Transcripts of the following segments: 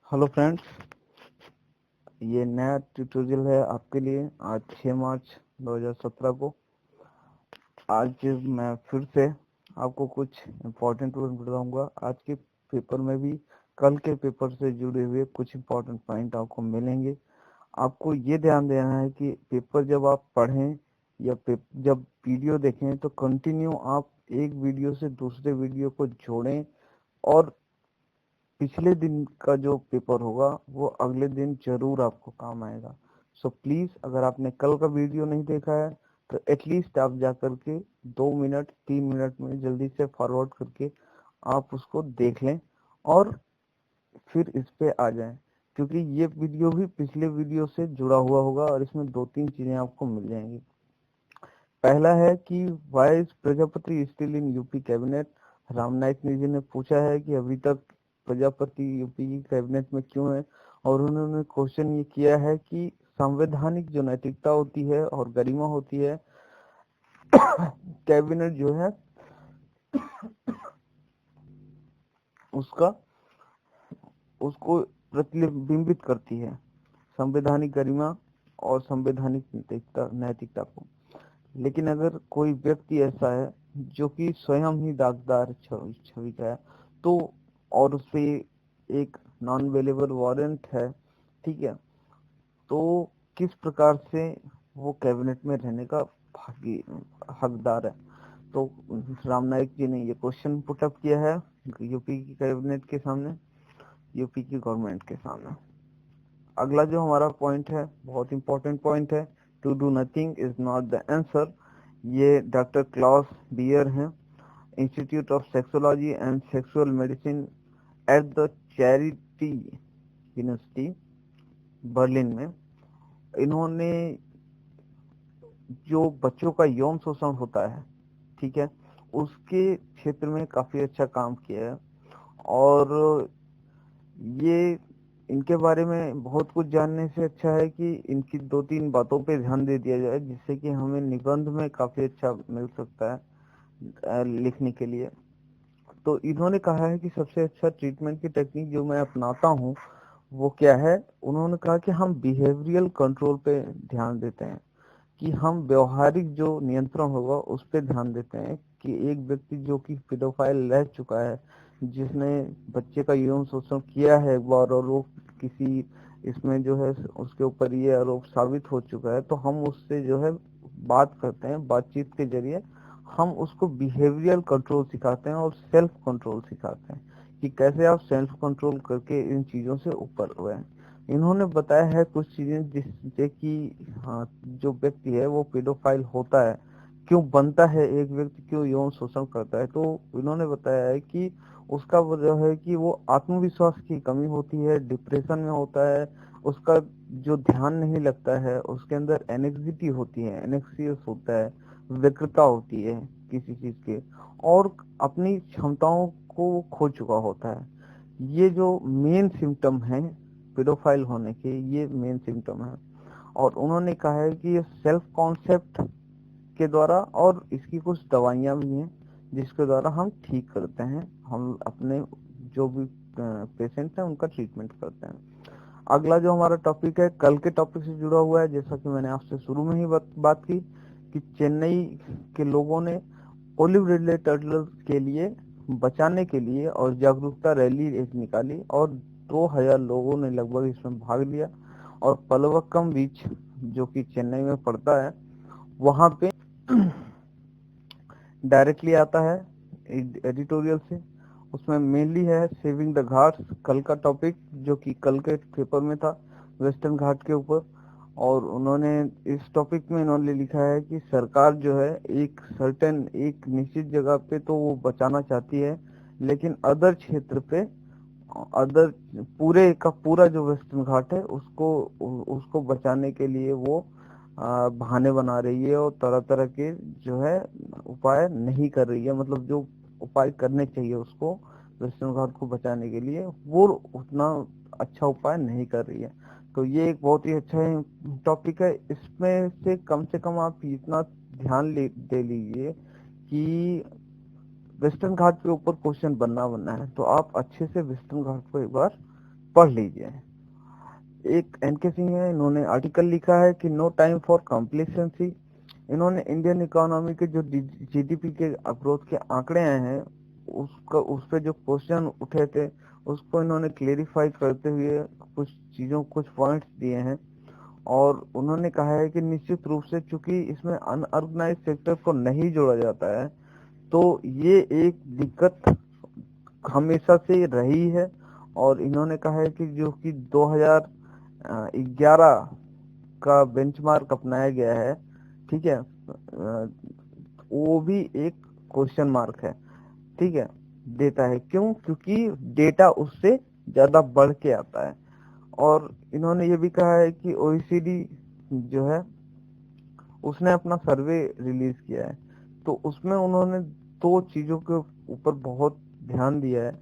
Hello friends, ये नया tutorial है आपके लिए। आज 6 मार्च 2017 को आज मैं फिर से आपको कुछ इम्पोर्टेंट वर्ड बताऊंगा। आज के पेपर में भी कल के पेपर से जुड़े हुए कुछ इम्पोर्टेंट पॉइंट आपको मिलेंगे। आपको ये ध्यान देना है कि पेपर जब आप पढ़ें या जब वीडियो देखें तो कंटिन्यू आप एक वीडियो से दूसरे वीडियो को जोड़ें और पिछले दिन का जो पेपर होगा वो अगले दिन जरूर आपको काम आएगा। सो प्लीज, अगर आपने कल का वीडियो नहीं देखा है तो एटलीस्ट आप जा करके 2 मिनट 3 मिनट में जल्दी से फॉरवर्ड करके आप उसको देख लें और फिर इस पे आ जाएं, क्योंकि ये वीडियो भी पिछले वीडियो से जुड़ा हुआ होगा और इसमें 2-3 चीजें आपको मिल जाएंगी। पहला है कि why is Prajapati still in UP cabinet. Ram Naik ji ने पूछा है कि अभी तक प्रजापति यूपी की कैबिनेट में क्यों है, और उन्होंने क्वेश्चन ये किया है कि संवैधानिक जो नैतिकता होती है और गरिमा होती है कैबिनेट जो है उसका उसको प्रतिबिंबित करती है, संवैधानिक गरिमा और संवैधानिक नैतिकता को। लेकिन अगर कोई व्यक्ति ऐसा है जो कि स्वयं ही दागदार छवि का है तो, और उस पे एक नॉन अवेलेबल वारंट है, ठीक है, तो किस प्रकार से वो कैबिनेट में रहने का हकदार है। तो राम नाईक जी ने ये क्वेश्चन पुटअप किया है यूपी की कैबिनेट के सामने, यूपी की गवर्नमेंट के सामने। अगला जो हमारा पॉइंट है बहुत इंपॉर्टेंट पॉइंट है, to do nothing is not the answer. ये डॉक्टर क्लॉस बियर हैं, institute of sexology and sexual medicine at the Charité university Berlin में। इन्होंने जो बच्चों का यौन शोषण होता है, ठीक है, उसके क्षेत्र में काफी अच्छा काम किया है। और ये इनके बारे में बहुत कुछ जानने से अच्छा है कि इनकी 2-3 बातों पे ध्यान दे दिया जाए, जिससे कि हमें निबंध में काफी अच्छा मिल सकता है लिखने के लिए। तो इन्होंने कहा है कि सबसे अच्छा ट्रीटमेंट की टेक्निक जो मैं अपनाता हूँ वो क्या है। उन्होंने कहा कि हम बिहेवियरल कंट्रोल पे ध्यान देते हैं, कि हम व्यवहारिक जो नियंत्रण होगा उस पर ध्यान देते हैं। कि एक व्यक्ति जो कि पेडोफाइल रह चुका है, जिसने बच्चे का यौन शोषण किया है एक बार, और वो किसी इसमें जो है उसके ऊपर ये आरोप साबित हो चुका है, तो हम उससे जो है बात करते हैं, बातचीत के जरिए हम उसको बिहेवियरल कंट्रोल सिखाते हैं और सेल्फ कंट्रोल सिखाते हैं कि कैसे आप सेल्फ कंट्रोल करके इन चीजों से ऊपर हुए हैं। इन्होंने बताया है कुछ चीजें जिससे कि हाँ, जो व्यक्ति है वो पेडोफाइल होता है, क्यों बनता है एक व्यक्ति, क्यों यौन शोषण करता है। तो इन्होंने बताया है कि उसका वजह है कि वो आत्मविश्वास की कमी होती है, डिप्रेशन में होता है, उसका जो ध्यान नहीं लगता है, उसके अंदर एनेक्सिटी होती है, एनेक्सियस होता है, व्यग्रता होती है किसी चीज के, और अपनी क्षमताओं को खो चुका होता है। ये जो मेन सिम्टम है पेडोफाइल होने के, ये मेन सिम्टम है। और उन्होंने कहा है कि ये सेल्फ कॉन्सेप्ट के द्वारा, और इसकी कुछ दवाइयां भी हैं जिसके द्वारा हम ठीक करते हैं, हम अपने जो भी पेशेंट हैं उनका ट्रीटमेंट करते हैं। अगला जो हमारा टॉपिक है कल के टॉपिक से जुड़ा हुआ है, जैसा कि मैंने आपसे शुरू में ही बात की कि चेन्नई के लोगों ने ओलिव रिडले टर्टल के लिए बचाने के लिए और जागरूकता रैली एक निकाली, और 2000 लोगों ने लगभग इसमें भाग लिया। और पलवक्कम बीच जो कि चेन्नई में पड़ता है, वहां पे डायरेक्टली आता है एडिटोरियल से। उसमें मेनली है सेविंग द घाट्स, कल का टॉपिक जो कि कल के पेपर में था, वेस्टर्न घाट के ऊपर। और उन्होंने इस टॉपिक में इन्होंने लिखा है कि सरकार जो है एक सर्टेन एक निश्चित जगह पे तो वो बचाना चाहती है, लेकिन अदर क्षेत्र पे, अदर पूरे का पूरा जो वेस्टर्न घाट है उसको उसको बचाने के लिए वो बहाने बना रही है और तरह तरह के जो है उपाय नहीं कर रही है। मतलब जो उपाय करने चाहिए उसको वेस्टर्न घाट को बचाने के लिए, वो उतना अच्छा उपाय नहीं कर रही है। तो ये एक बहुत ही अच्छा टॉपिक है। इसमें से कम आप इतना ध्यान दे लीजिए कि वेस्टर्न घाट के ऊपर क्वेश्चन बनना है, तो आप अच्छे से वेस्टर्न घाट को एक बार पढ़ लीजिए। एक एनके सिंह है, इन्होंने आर्टिकल लिखा है कि नो टाइम फॉर कॉम्प्लेसेंसी। इन्होंने इंडियन इकोनॉमी के जो जीडीपी के ग्रोथ के आंकड़े आए हैं उस पे जो क्वेश्चन उठे थे उसको इन्होंने क्लेरिफाई करते हुए कुछ पॉइंट्स दिए हैं। और उन्होंने कहा है कि निश्चित रूप से चूंकि इसमें अनऑर्गेनाइज सेक्टर को नहीं जोड़ा जाता है तो ये एक दिक्कत हमेशा से रही है। और इन्होंने कहा है कि जो कि 2011 का बेंचमार्क अपनाया गया है, ठीक है, वो भी एक क्वेश्चन मार्क है, ठीक है, देता है। क्यों? क्योंकि डेटा उससे ज्यादा बढ़ के आता है। और इन्होंने ये भी कहा है कि ओईसीडी जो है उसने अपना सर्वे रिलीज किया है, तो उसमें उन्होंने दो चीजों के ऊपर बहुत ध्यान दिया है।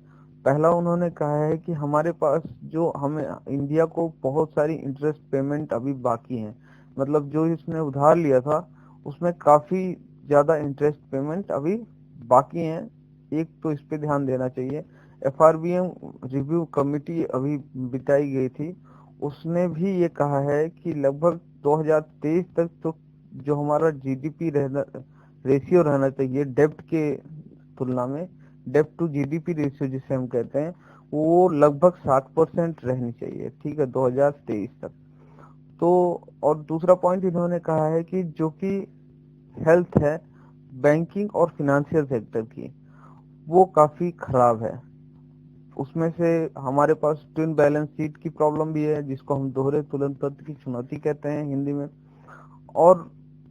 पहला उन्होंने कहा है कि हमारे पास जो हमें इंडिया को बहुत सारी इंटरेस्ट पेमेंट अभी बाकी हैं, मतलब जो इसने उधार लिया था उसमें काफी ज्यादा इंटरेस्ट पेमेंट अभी बाकी हैं। एक तो इस पे ध्यान देना चाहिए। एफआरबीएम रिव्यू कमेटी अभी बिताई गई थी, उसने भी ये कहा है कि लगभग 2023 तक तो जो हमारा जीडीपी रेशियो रहना चाहिए डेब्ट के तुलना में, डेब्ट टू जीडीपी रेशियो जिसे हम कहते हैं, वो लगभग 60% रहनी चाहिए, ठीक है, 2023 तक। तो और दूसरा पॉइंट इन्होंने कहा है कि जो कि हेल्थ है बैंकिंग और फिनेंशियल सेक्टर की, वो काफी खराब है। उसमें से हमारे पास ट्विन बैलेंस शीट की प्रॉब्लम भी है, जिसको हम दोहरे तुलन तंत्र की चुनौती कहते हैं हिंदी में। और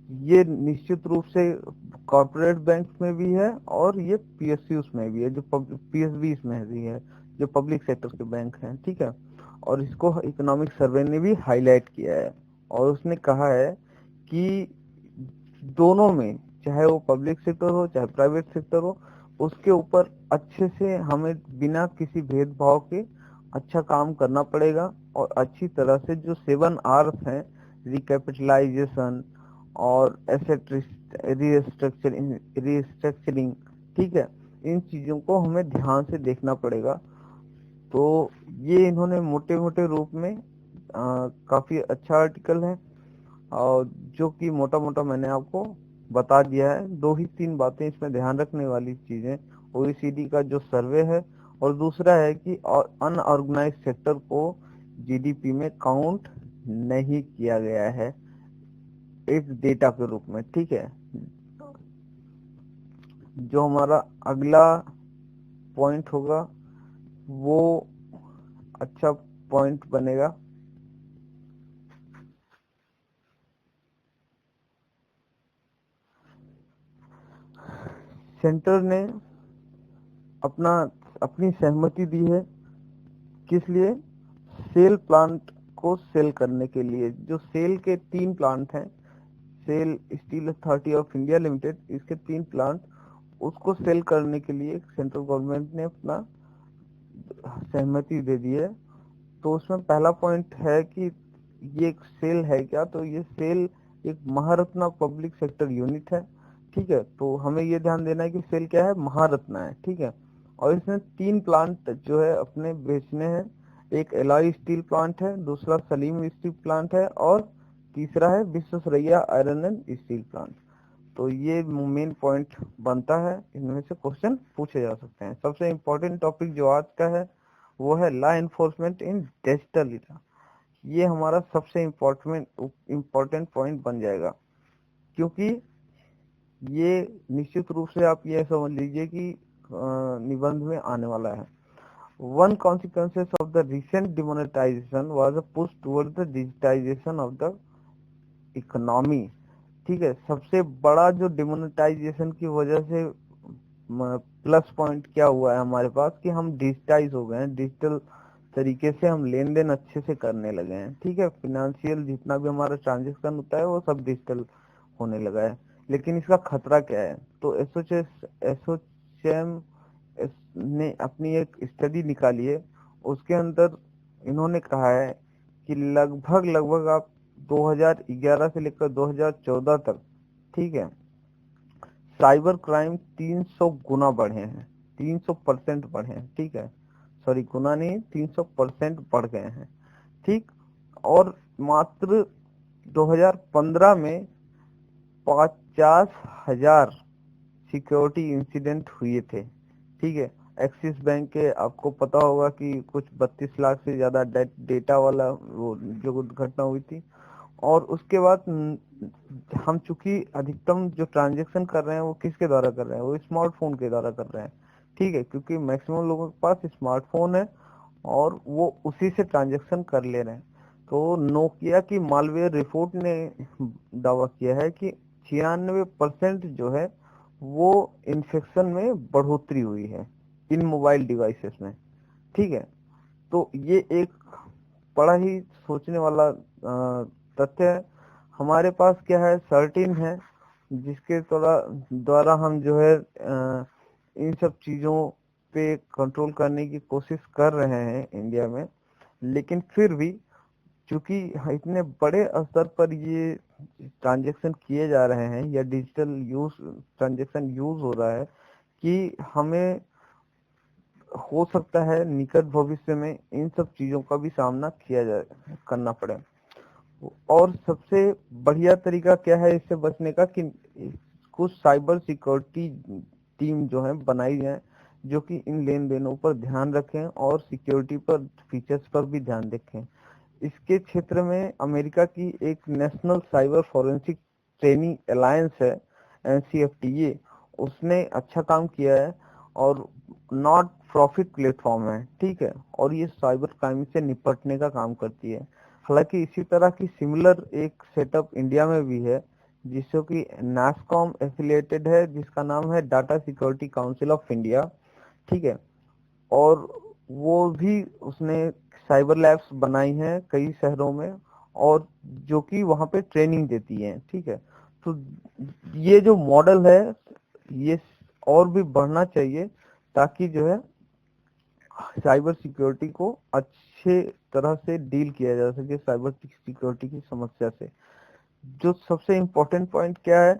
ये निश्चित रूप से कॉर्पोरेट बैंक में भी है और ये पीएसयू में भी है, जो पीएसबी में भी है, जो पब्लिक सेक्टर के बैंक हैं, ठीक है। और इसको इकोनॉमिक सर्वे ने भी हाईलाइट किया है और उसने कहा है कि दोनों में, चाहे वो पब्लिक सेक्टर हो चाहे प्राइवेट सेक्टर हो, उसके ऊपर अच्छे से हमें बिना किसी भेदभाव के अच्छा काम करना पड़ेगा। और अच्छी तरह से जो 7 Rs हैं, रिकैपिटलाइजेशन और एसेट रीस्ट्रक्चरिंग, ठीक है, इन चीजों को हमें ध्यान से देखना पड़ेगा। तो ये इन्होंने मोटे मोटे रूप में काफी अच्छा आर्टिकल है, और जो कि मोटा मोटा मैंने आपको बता दिया है। 2 ही 3 बातें इसमें ध्यान रखने वाली चीजें, ओईसीडी का जो सर्वे है और दूसरा है कि अनऑर्गेनाइज सेक्टर को जीडीपी में काउंट नहीं किया गया है एक डेटा के रूप में, ठीक है। जो हमारा अगला पॉइंट होगा वो अच्छा पॉइंट बनेगा। सेंटर ने अपनी सहमति दी है, किस लिए? सेल प्लांट को सेल करने के लिए। जो सेल के 3 प्लांट हैं, SAIL steel authority of India limited, इसके 3 प्लांट, उसको सेल करने के लिए सेंट्रल गवर्नमेंट ने अपना सहमति दे दी है। तो उसमें पहला पॉइंट है कि ये एक सेल है क्या, तो ये सेल एक महारत्ना पब्लिक सेक्टर यूनिट है, ठीक है। तो हमें ये ध्यान देना है कि सेल क्या है, महारत्ना है, ठीक है। और इसमें 3 प्लांट जो है अपने बेचने हैं। एक एलॉय स्टील प्लांट है, दूसरा सलीम स्टील प्लांट है और तीसरा है Visvesvaraya iron and steel plant. तो ये मेन पॉइंट बनता है, इनमें से क्वेश्चन पूछे जा सकते हैं। सबसे इम्पोर्टेंट टॉपिक जो आज का है वो है लॉ एनफोर्समेंट इन डिजिटल एरा। ये हमारा सबसे इम्पोर्टेंट पॉइंट बन जाएगा, क्योंकि ये निश्चित रूप से आप ये समझ लीजिए कि निबंध में आने वाला है। One consequences of the recent demonetization was a push towards the digitization of the economy, ठीक है। सबसे बड़ा जो डिमोनेटाइजेशन की वजह से प्लस पॉइंट क्या हुआ है हमारे पास, कि हम डिजिटाइज हो गए हैं, डिजिटल तरीके से हम लेन देन अच्छे से करने लगे हैं, ठीक है। फिनेंशियल जितना भी हमारा ट्रांजेक्शन होता है वो सब डिजिटल होने लगा है। लेकिन इसका खतरा क्या है? तो एसोचैम ने अपनी एक स्टडी निकाली है, उसके अंदर इन्होंने कहा है कि लगभग आप 2011 से लेकर 2014 तक, ठीक है, साइबर क्राइम 300 गुना बढ़े हैं, 300% बढ़े हैं, ठीक है। गुना नहीं 300% बढ़ गए हैं। ठीक, और मात्र 2015 में 50,000 सिक्योरिटी इंसिडेंट हुए थे। ठीक है, एक्सिस बैंक के आपको पता होगा कि कुछ 32 लाख से ज्यादा डेटा वाला वो जो घटना हुई थी। और उसके बाद हम चूंकि अधिकतम जो ट्रांजैक्शन कर रहे हैं वो किसके द्वारा कर रहे हैं, वो स्मार्टफोन के द्वारा कर रहे हैं। ठीक है, क्योंकि मैक्सिमम लोगों के पास स्मार्टफोन है और वो उसी से ट्रांजैक्शन कर ले रहे हैं। तो नोकिया की मालवेयर रिपोर्ट ने दावा किया है कि 96% जो है वो इन्फेक्शन में बढ़ोतरी हुई है इन मोबाइल डिवाइसेस में। ठीक है, तो ये एक बड़ा ही सोचने वाला तथ्य है। हमारे पास क्या है, 13 है, जिसके द्वारा हम जो है इन सब चीजों पे कंट्रोल करने की कोशिश कर रहे हैं इंडिया में। लेकिन फिर भी चूंकि इतने बड़े स्तर पर ये ट्रांजैक्शन किए जा रहे हैं या डिजिटल ट्रांजैक्शन यूज हो रहा है कि हमें हो सकता है निकट भविष्य में इन सब चीजों का भी सामना करना पड़े। और सबसे बढ़िया तरीका क्या है इससे बचने का कि कुछ साइबर सिक्योरिटी टीम जो है बनाई जाए जो कि इन लेन देनों पर ध्यान रखें और सिक्योरिटी पर फीचर्स पर भी ध्यान रखें। इसके क्षेत्र में अमेरिका की एक national cyber forensic training alliance है, NCFTA, उसने अच्छा काम किया है और नॉट प्रॉफिट प्लेटफॉर्म है। ठीक है, और ये साइबर क्राइम से निपटने का काम करती है। हालांकि इसी तरह की सिमिलर एक सेटअप इंडिया में भी है जिसको कि नासकॉम एफिलिएटेड है, जिसका नाम है data security council of India. ठीक है, और वो भी उसने साइबर लैब्स बनाई हैं कई शहरों में और जो कि वहां पे ट्रेनिंग देती हैं। ठीक है, तो ये जो मॉडल है ये और भी बढ़ना चाहिए ताकि जो है साइबर सिक्योरिटी को अच्छे तरह से डील किया जा सके साइबर सिक्योरिटी की समस्या से। जो सबसे इम्पोर्टेंट पॉइंट क्या है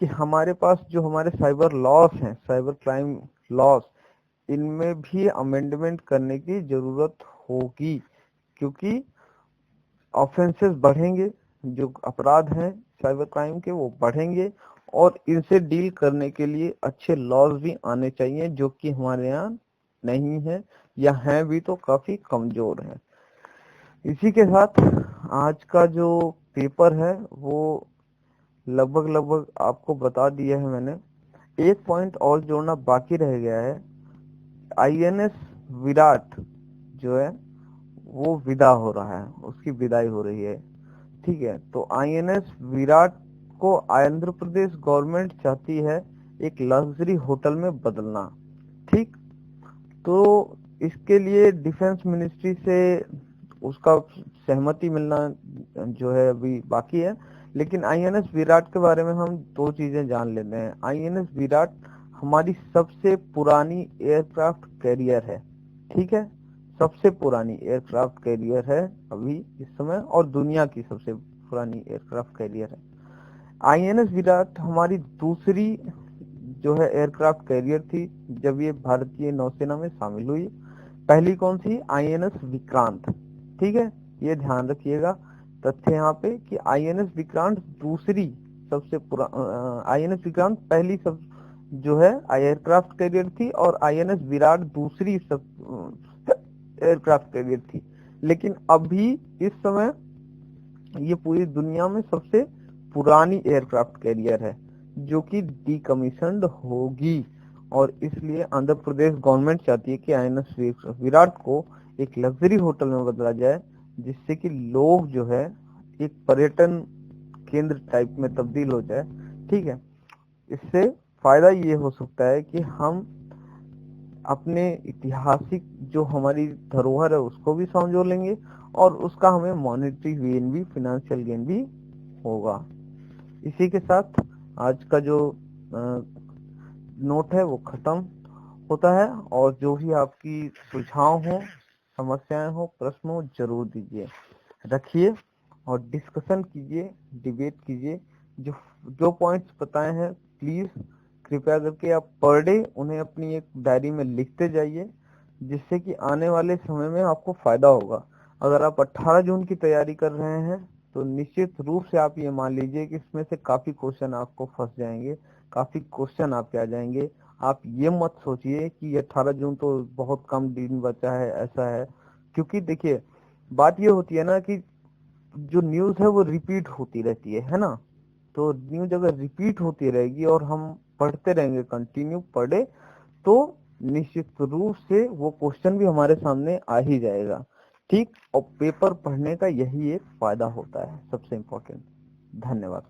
कि हमारे पास जो हमारे साइबर लॉस हैं, साइबर क्राइम लॉस, इनमें भी अमेंडमेंट करने की जरूरत होगी क्योंकि ऑफेंसेस बढ़ेंगे, जो अपराध हैं साइबर क्राइम के वो बढ़ेंगे और इनसे डील करने के लिए अच्छे लॉज भी आने चाहिए जो कि हमारे यहाँ नहीं है या हैं भी तो काफी कमजोर हैं। इसी के साथ आज का जो पेपर है वो लगभग आपको बता दिया है मैंने। एक पॉइंट और जोड़ना बाकी रह गया है। INS विराट जो है वो विदा हो रहा है, उसकी विदाई हो रही है। ठीक है, तो INS विराट को आंध्र प्रदेश गवर्नमेंट चाहती है एक लग्जरी होटल में बदलना। ठीक, तो इसके लिए डिफेंस मिनिस्ट्री से उसका सहमति मिलना जो है अभी बाकी है। लेकिन INS विराट के बारे में हम दो चीजें जान लेते हैं। INS विराट हमारी सबसे पुरानी एयरक्राफ्ट कैरियर है। ठीक है, सबसे पुरानी एयरक्राफ्ट कैरियर है अभी इस समय और दुनिया की सबसे पुरानी एयरक्राफ्ट कैरियर है। INS विराट हमारी दूसरी जो है एयरक्राफ्ट कैरियर थी जब ये भारतीय नौसेना में शामिल हुई। पहली कौन सी, INS विक्रांत। ठीक है, ये ध्यान रखिएगा तथ्य यहाँ पे कि INS विक्रांत दूसरी सबसे INS विक्रांत पहली सब जो है एयरक्राफ्ट कैरियर थी और INS विराट दूसरी सब एयरक्राफ्ट कैरियर थी। लेकिन अभी इस समय ये पूरी दुनिया में सबसे पुरानी एयरक्राफ्ट कैरियर है जो कि डीकमीशन्ड होगी। और इसलिए आंध्र प्रदेश गवर्नमेंट चाहती है कि INS विराट को एक लग्जरी होटल में बदला जाए जिससे कि लोग जो है एक पर्यटन केंद्र टाइप में तब्दील हो जाए। ठीक है, इससे फायदा ये हो सकता है कि हम अपने ऐतिहासिक जो हमारी धरोहर है उसको भी समझो लेंगे और उसका हमें मॉनेटरी गेन भी, फाइनेंशियल गेन भी होगा। इसी के साथ आज का जो नोट है वो खत्म होता है और जो भी आपकी सुझाव हो, समस्याएं हो, प्रश्न हो, जरूर दीजिए, रखिए और डिस्कशन कीजिए, डिबेट कीजिए। जो जो पॉइंट्स बताए हैं प्लीज कृपया करके आप पर डे उन्हें अपनी एक डायरी में लिखते जाइए। जिससे कि आने वाले समय में आपको फायदा होगा। अगर आप 18 जून की तैयारी कर रहे हैं तो निश्चित रूप से आप ये मान लीजिए कि इसमें से काफी क्वेश्चन आपको फंस जाएंगे, काफी क्वेश्चन आपके आ जाएंगे। आप ये मत सोचिए कि 18 जून तो बहुत कम दिन बचा है, ऐसा है। क्योंकि देखिए बात ये होती है ना कि जो न्यूज है वो रिपीट होती रहती है ना। तो न्यूज अगर रिपीट होती रहेगी और हम पढ़ते रहेंगे, कंटिन्यू पढ़े, तो निश्चित रूप से वो क्वेश्चन भी हमारे सामने आ ही जाएगा। ठीक, और पेपर पढ़ने का यही एक फायदा होता है, सबसे इम्पोर्टेंट। धन्यवाद।